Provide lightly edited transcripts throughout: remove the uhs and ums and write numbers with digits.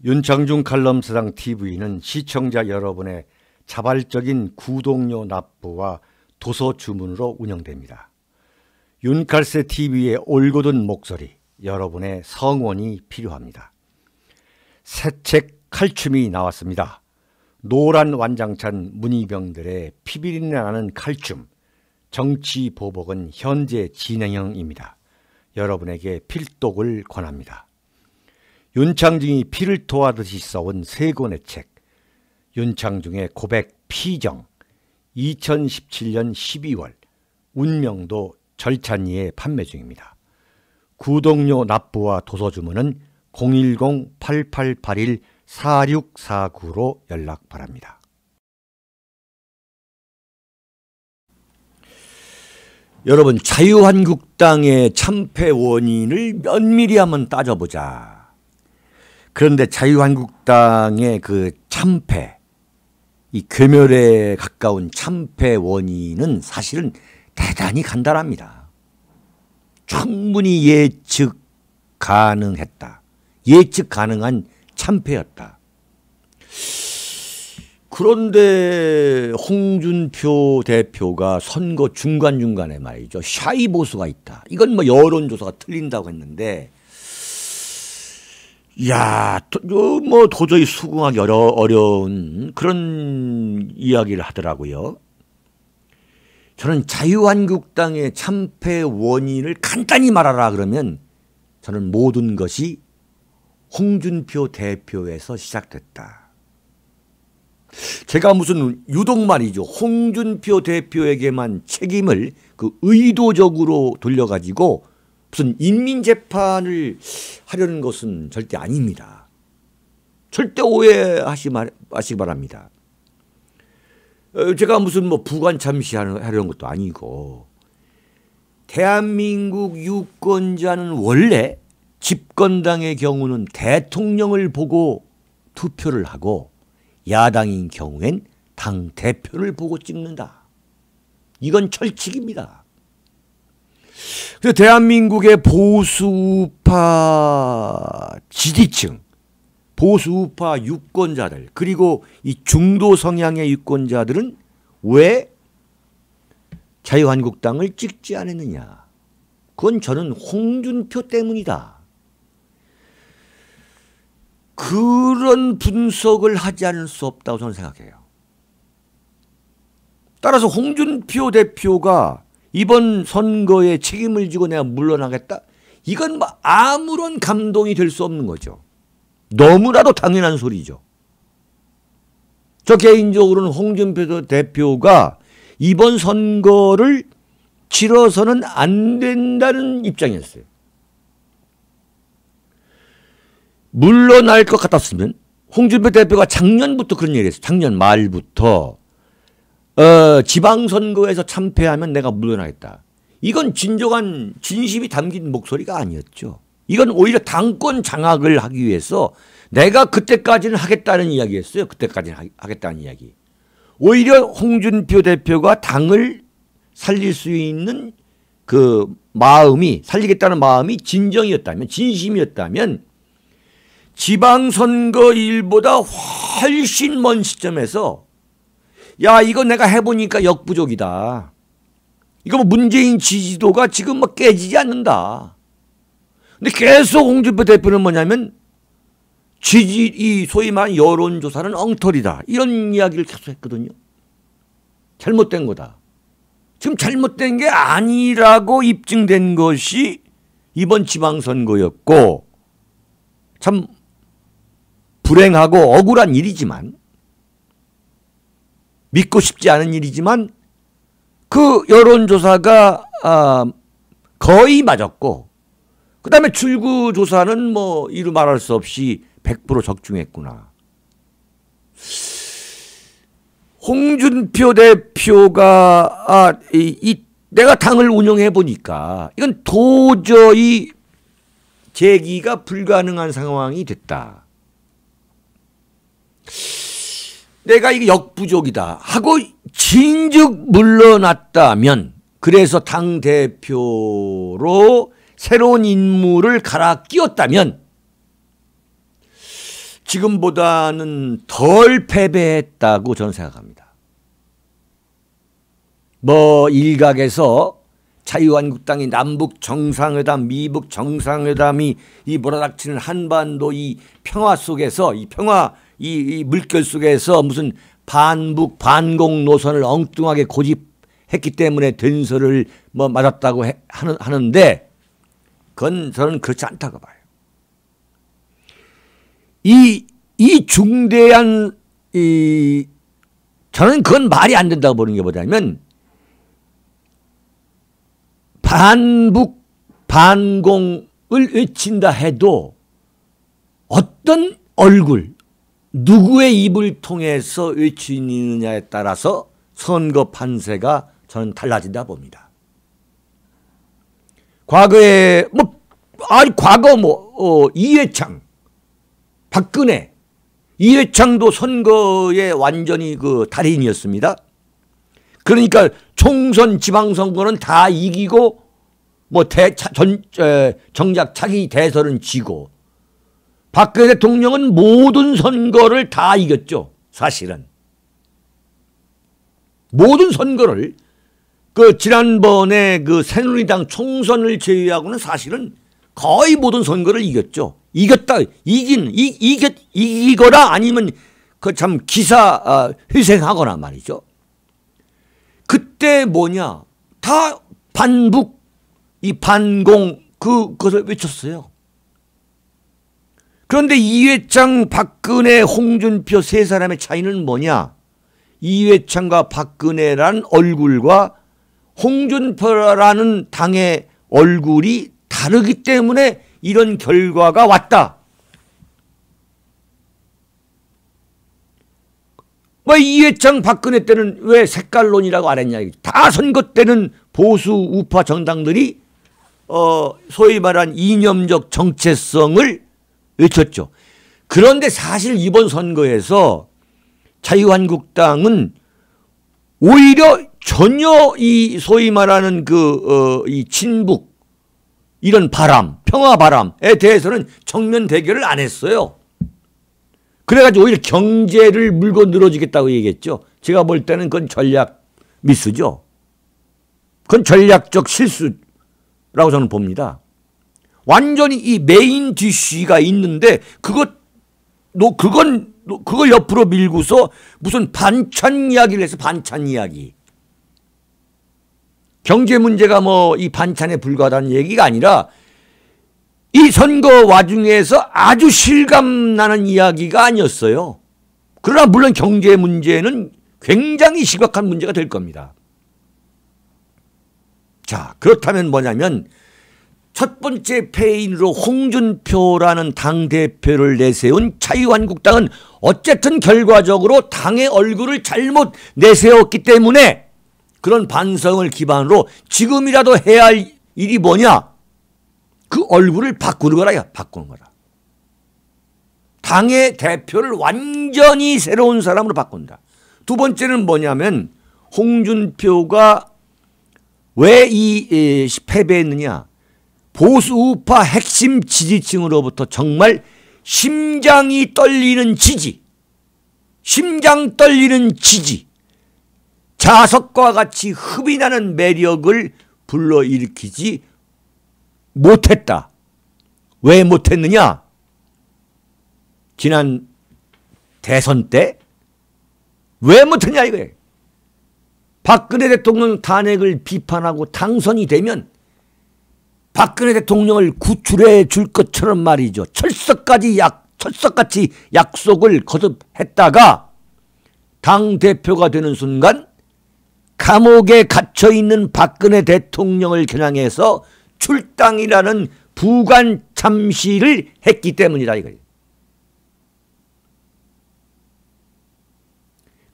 윤창중 칼럼사상 TV는 시청자 여러분의 자발적인 구독료 납부와 도서 주문으로 운영됩니다. 윤칼세 TV의 올곧은 목소리, 여러분의 성원이 필요합니다. 새 책 칼춤이 나왔습니다. 노란 완장찬 문희병들의 피비린내 나는 칼춤, 정치보복은 현재 진행형입니다. 여러분에게 필독을 권합니다. 윤창중이 피를 토하듯이 써온 세 권의 책, 윤창중의 고백 피정, 2017년 12월, 운명도 절찬리에 판매 중입니다. 구독료 납부와 도서 주문은 010-8881-4649로 연락 바랍니다. 여러분, 자유한국당의 참패 원인을 면밀히 한번 따져보자. 그런데 자유한국당의 그 참패, 이 괴멸에 가까운 참패 원인은 사실은 대단히 간단합니다. 충분히 예측 가능했다. 예측 가능한 참패였다. 그런데 홍준표 대표가 선거 중간중간에 말이죠, 샤이 보수가 있다. 이건 뭐 여론조사가 틀린다고 했는데, 야, 뭐 도저히 수긍하기 어려운 그런 이야기를 하더라고요. 저는 자유한국당의 참패 원인을 간단히 말하라 그러면 저는 모든 것이 홍준표 대표에서 시작됐다. 제가 무슨 유독 말이죠, 홍준표 대표에게만 책임을 그 의도적으로 돌려가지고 무슨 인민재판을 하려는 것은 절대 아닙니다. 절대 오해하시기 바랍니다. 제가 무슨 뭐 부관 참시하려는 것도 아니고, 대한민국 유권자는 원래 집권당의 경우는 대통령을 보고 투표를 하고, 야당인 경우엔 당 대표를 보고 찍는다. 이건 철칙입니다. 그래서 대한민국의 보수우파 지지층, 보수우파 유권자들, 그리고 이 중도 성향의 유권자들은 왜 자유한국당을 찍지 않았느냐? 그건 저는 홍준표 때문이다. 그런 분석을 하지 않을 수 없다고 저는 생각해요. 따라서 홍준표 대표가 이번 선거에 책임을 지고 내가 물러나겠다? 이건 뭐 아무런 감동이 될 수 없는 거죠. 너무나도 당연한 소리죠. 저 개인적으로는 홍준표 대표가 이번 선거를 치러서는 안 된다는 입장이었어요. 물러날 것 같았으면 홍준표 대표가 작년부터 그런 얘기를 했어요. 작년 말부터 지방선거에서 참패하면 내가 물러나겠다. 이건 진정한 진심이 담긴 목소리가 아니었죠. 이건 오히려 당권 장악을 하기 위해서 내가 그때까지는 하겠다는 이야기였어요. 그때까지는 하겠다는 이야기. 오히려 홍준표 대표가 당을 살릴 수 있는 그 마음이, 살리겠다는 마음이 진정이었다면, 진심이었다면 지방선거일보다 훨씬 먼 시점에서 야, 이거 내가 해보니까 역부족이다. 이거 뭐 문재인 지지도가 지금 뭐 깨지지 않는다. 근데 계속 홍준표 대표는 뭐냐면 이 소위 말하는 여론조사는 엉터리다. 이런 이야기를 계속 했거든요. 잘못된 거다. 지금 잘못된 게 아니라고 입증된 것이 이번 지방선거였고, 참 불행하고 억울한 일이지만, 믿고 싶지 않은 일이지만, 그 여론조사가 거의 맞았고, 그 다음에 출구조사는 뭐 이루 말할 수 없이 100% 적중했구나. 홍준표 대표가 내가 당을 운영해 보니까 이건 도저히 재기가 불가능한 상황이 됐다. 내가 이게 역부족이다 하고 진즉 물러났다면, 그래서 당대표로 새로운 인물을 갈아 끼웠다면 지금보다는 덜 패배했다고 저는 생각합니다. 뭐 일각에서 자유한국당이 남북 정상회담, 미북 정상회담이 이 몰아닥치는 한반도 이 평화 속에서 이 평화 이 물결 속에서 무슨 반북 반공 노선을 엉뚱하게 고집했기 때문에 된소를 뭐 맞았다고 하는데 그건 저는 그렇지 않다고 봐요. 이 중대한 저는 그건 말이 안 된다고 보는 게 뭐냐면 반북 반공을 외친다 해도 어떤 얼굴 누구의 입을 통해서 외치느냐에 따라서 선거 판세가 저는 달라진다 봅니다. 과거에 이회창, 박근혜, 이회창도 선거에 완전히 그 달인이었습니다. 그러니까 총선 지방선거는 다 이기고 뭐 정작 자기 대선은 지고 박근혜 대통령은 모든 선거를 다 이겼죠. 사실은 모든 선거를 그 지난번에 그 새누리당 총선을 제외하고는 사실은 거의 모든 선거를 이겼죠. 이기거나 아니면 그 참 기사 회생하거나 말이죠. 그때 뭐냐 다 반북 이 반공 그것을 외쳤어요. 그런데 이회창, 박근혜, 홍준표 세 사람의 차이는 뭐냐? 이회창과 박근혜라는 얼굴과 홍준표라는 당의 얼굴이 다르기 때문에 이런 결과가 왔다. 뭐 이회창, 박근혜 때는 왜 색깔론이라고 안 했냐? 다 선거 때는 보수 우파 정당들이 소위 말한 이념적 정체성을 외쳤죠. 그런데 사실 이번 선거에서 자유한국당은 오히려 전혀 이 소위 말하는 이 친북 이런 바람, 평화 바람에 대해서는 정면 대결을 안 했어요. 그래가지고 오히려 경제를 물고 늘어지겠다고 얘기했죠. 제가 볼 때는 그건 전략 미스죠. 그건 전략적 실수라고 저는 봅니다. 완전히 이 메인 디쉬가 있는데 그걸 옆으로 밀고서 무슨 반찬 이야기를 해서 반찬 이야기. 경제 문제가 뭐 이 반찬에 불과하다는 얘기가 아니라 이 선거 와중에서 아주 실감나는 이야기가 아니었어요. 그러나 물론 경제 문제는 굉장히 심각한 문제가 될 겁니다. 자, 그렇다면 뭐냐면 첫 번째 패인으로 홍준표라는 당대표를 내세운 자유한국당은 어쨌든 결과적으로 당의 얼굴을 잘못 내세웠기 때문에 그런 반성을 기반으로 지금이라도 해야 할 일이 뭐냐? 그 얼굴을 바꾸는 거라. 바꾸는 거라. 당의 대표를 완전히 새로운 사람으로 바꾼다. 두 번째는 뭐냐면 홍준표가 왜 이 패배했느냐? 보수 우파 핵심 지지층으로부터 정말 심장이 떨리는 지지, 심장 떨리는 지지, 자석과 같이 흡이 나는 매력을 불러일으키지 못했다. 왜 못했느냐? 지난 대선 때 왜 못했냐 이거예요. 박근혜 대통령 탄핵을 비판하고 당선이 되면 박근혜 대통령을 구출해 줄 것처럼 말이죠. 철석같이 약속을 거듭했다가 당대표가 되는 순간 감옥에 갇혀있는 박근혜 대통령을 겨냥해서 출당이라는 부관 참시를 했기 때문이다 이거예요.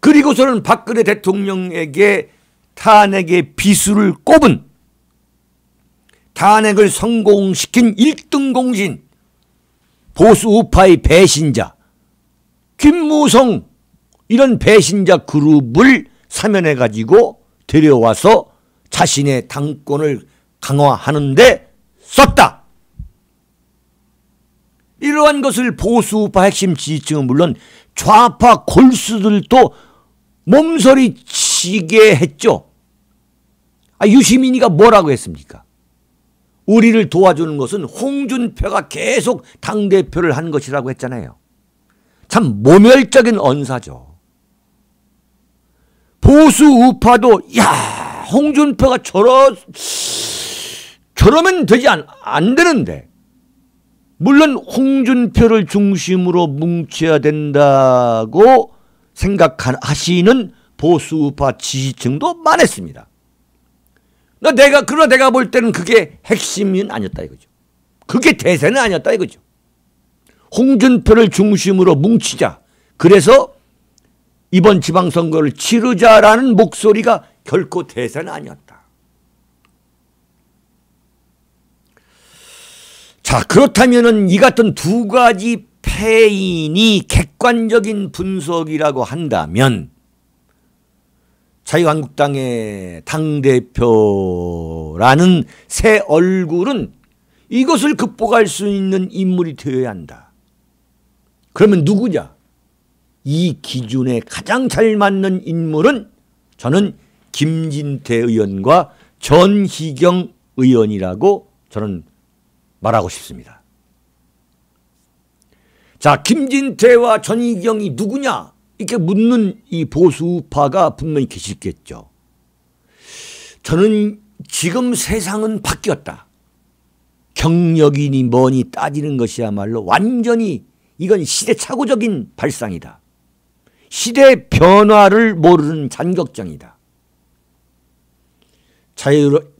그리고서는 박근혜 대통령에게 탄핵의 비수를 꼽은 탄핵을 성공시킨 1등 공신 보수 우파의 배신자 김무성 이런 배신자 그룹을 사면해 가지고 데려와서 자신의 당권을 강화하는 데 썼다. 이러한 것을 보수우파 핵심 지지층은 물론 좌파 골수들도 몸서리치게 했죠. 유시민이가 뭐라고 했습니까? 우리를 도와주는 것은 홍준표가 계속 당대표를 한 것이라고 했잖아요. 참 모멸적인 언사죠. 보수우파도 야, 홍준표가 저러면 안 되는데, 물론 홍준표를 중심으로 뭉쳐야 된다고 생각하시는 보수우파 지지층도 많았습니다. 그러나 내가 볼 때는 그게 핵심은 아니었다 이거죠. 그게 대세는 아니었다 이거죠. 홍준표를 중심으로 뭉치자. 그래서 이번 지방선거를 치르자라는 목소리가 결코 대세는 아니었다. 자, 그렇다면은 이 같은 두 가지 패인이 객관적인 분석이라고 한다면 자유한국당의 당대표라는 새 얼굴은 이것을 극복할 수 있는 인물이 되어야 한다. 그러면 누구냐? 이 기준에 가장 잘 맞는 인물은 저는 김진태 의원과 전희경 의원이라고 저는 말하고 싶습니다. 자, 김진태와 전희경이 누구냐? 이렇게 묻는 이 보수파가 분명히 계시겠죠. 저는 지금 세상은 바뀌었다. 경력이니 뭐니 따지는 것이야말로 완전히 이건 시대착오적인 발상이다. 시대 변화를 모르는 잔격정이다.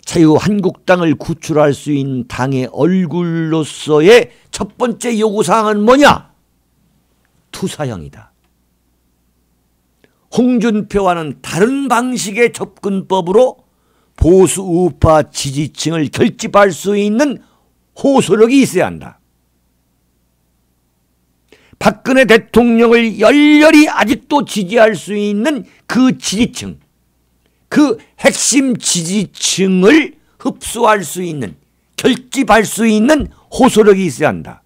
자유한국당을 구출할 수 있는 당의 얼굴로서의 첫 번째 요구사항은 뭐냐? 투사형이다. 홍준표와는 다른 방식의 접근법으로 보수 우파 지지층을 결집할 수 있는 호소력이 있어야 한다. 박근혜 대통령을 열렬히 아직도 지지할 수 있는 그 지지층, 그 핵심 지지층을 흡수할 수 있는, 결집할 수 있는 호소력이 있어야 한다.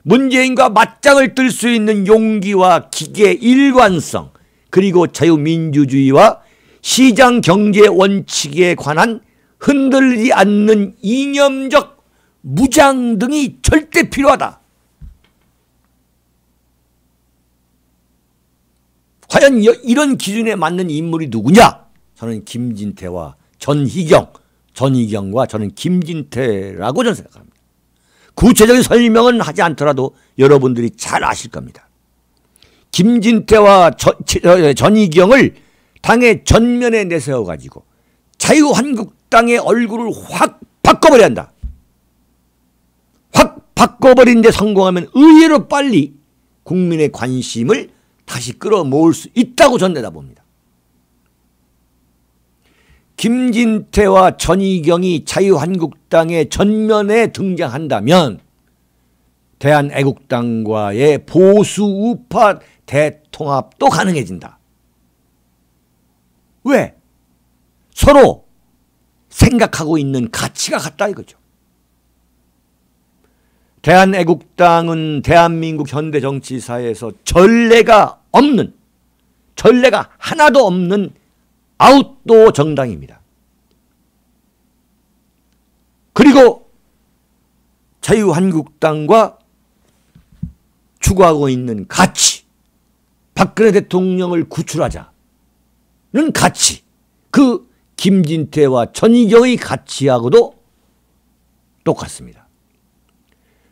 문재인과 맞짱을 뜰 수 있는 용기와 기계 일관성, 그리고 자유민주주의와 시장 경제 원칙에 관한 흔들리지 않는 이념적 무장 등이 절대 필요하다. 과연 이런 기준에 맞는 인물이 누구냐? 저는 김진태와 전희경과 저는 김진태라고 저는 생각합니다. 구체적인 설명은 하지 않더라도 여러분들이 잘 아실 겁니다. 김진태와 전희경을 당의 전면에 내세워가지고 자유한국당의 얼굴을 확 바꿔버려야 한다. 확 바꿔버린 데 성공하면 의외로 빨리 국민의 관심을 다시 끌어모을 수 있다고 저는 내다봅니다. 김진태와 전희경이 자유한국당의 전면에 등장한다면 대한애국당과의 보수우파 대통합도 가능해진다. 왜? 서로 생각하고 있는 가치가 같다 이거죠. 대한애국당은 대한민국 현대 정치사에서 전례가 하나도 없는 아웃도어 정당입니다. 그리고 자유한국당과 추구하고 있는 가치, 박근혜 대통령을 구출하자는 가치, 그 김진태와 전희경의 가치하고도 똑같습니다.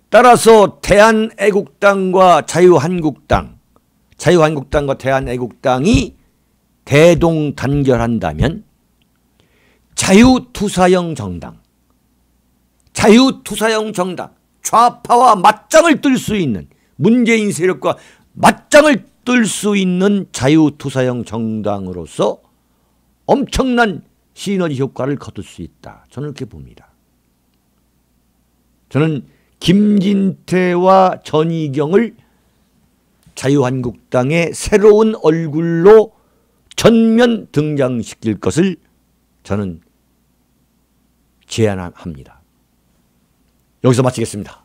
따라서 대한애국당과 자유한국당과 대한애국당이 대동단결한다면 자유투사형 정당, 좌파와 맞짱을 뜰 수 있는, 문재인 세력과 맞짱을 뜰 수 있는 자유투사형 정당으로서 엄청난 시너지 효과를 거둘 수 있다. 저는 그렇게 봅니다. 저는 김진태와 전희경을 자유한국당의 새로운 얼굴로 전면 등장시킬 것을 저는 제안합니다. 여기서 마치겠습니다.